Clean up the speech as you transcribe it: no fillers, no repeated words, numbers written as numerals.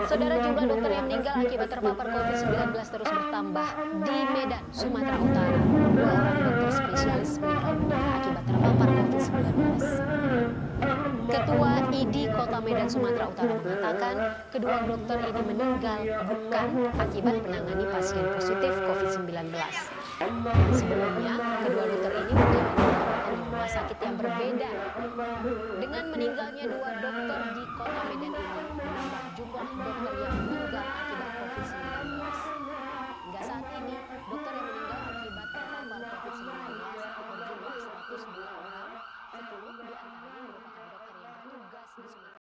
Saudara, jumlah dokter yang meninggal akibat terpapar COVID-19 terus bertambah di Medan, Sumatera Utara. 2 orang dokter spesialis meninggal dunia akibat terpapar COVID-19. Ketua ID Kota Medan, Sumatera Utara mengatakan kedua dokter ini meninggal bukan akibat menangani pasien positif COVID-19. Sebelumnya, kedua dokter ini menjalani perawatan di rumah sakit yang berbeda. Dengan meninggalnya 2 dokter di Kota Medan ini, menambah jumlah dokter yang meninggal akibat COVID-19. Hingga saat ini, dokter yang meninggal akibat terpapar COVID-19 berjumlah 102.